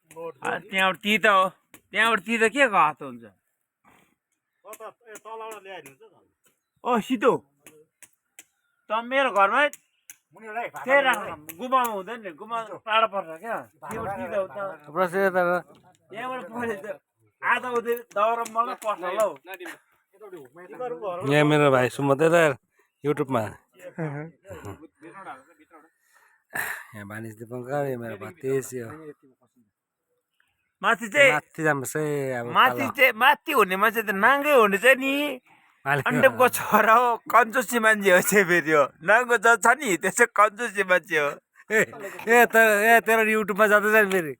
त्यहाँबाट ती त हो त्यहाँबाट ती त के हात हुन्छ ओ सिधो त मेरो घरमै त्यही राख्नु गुमाउनु हुँदैन नि गुमा टाढो पर्छ क्या यहाँबाट पहिले त आधा उतै दाउरा मलाई पर्छ ल हौ यहाँ मेरो भाइ सुमतेर युट्युबमा यहाँ मानिस दिपङ्कर यो मेरो भतिज यो माथि चाहिँ माथि जानुपर्छ अब माथि हुने मान्छे त नाङ्गै हुने चाहिँ नि अन्डपको छोरा हो कन्जुसी मान्छे हो चाहिँ फेरि हो नाङ्गो छ नि त्यो चाहिँ कन्जुसी मान्छे हो तेरो युट्युबमा जाँदैछ नि फेरि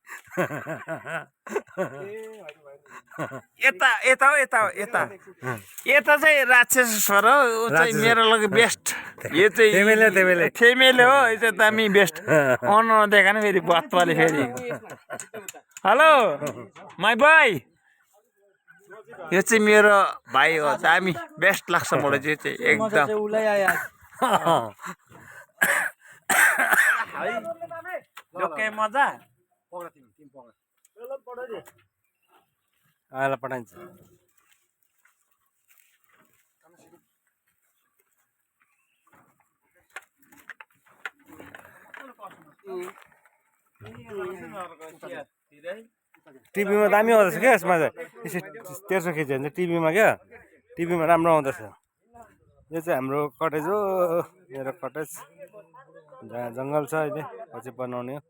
यता यता हो यता हो यता यता चाहिँ राक्षस छोरा हो ऊ चाहिँ मेरो लागि बेस्ट यो चाहिँ फेमेले हो यो चाहिँ दामी बेस्ट अन देखा नि फेरि बत्पाले फेरि हेलो माई भाइ यो चाहिँ मेरो भाइ हो दामी बेस्ट लाग्छ मलाई चाहिँ एकदम के मजा आएर पठाइन्छ टिभीमा दामी आउँदैछ क्या यसमा चाहिँ यसो 1300 केजी हुन्छ टिभीमा क्या टिभीमा राम्रो आउँदैछ यो चाहिँ हाम्रो कटेज हो मेरो कटेज जहाँ जङ्गल छ अहिले पछि बनाउने हो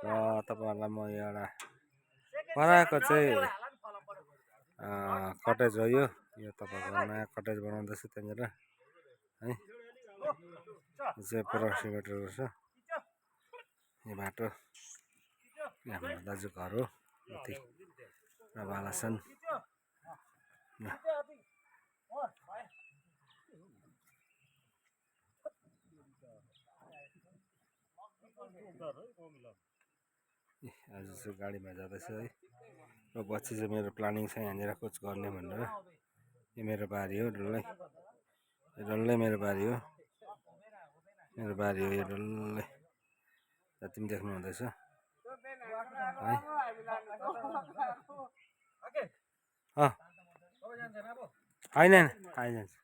र तपाईँहरूलाई म एउटा पराको चाहिँ कटेज हो यो तपाईँको नयाँ कटेज बनाउँदैछ त्यहाँनिर है यो चाहिँ पुरा सिमेन्टहरू छ यो बाटो हाम्रो दाजु घर हो यति र बालासन आज चाहिँ गाडीमा जाँदैछ है र पछि चाहिँ मेरो प्लानिङ छ यहाँनिर कोच गर्ने भनेर यो मेरो बारी हो डल्लै यो डल्लै मेरो बारी हो यो डल्लै जति पनि देख्नु हुँदैछ है होइन आइजान्छ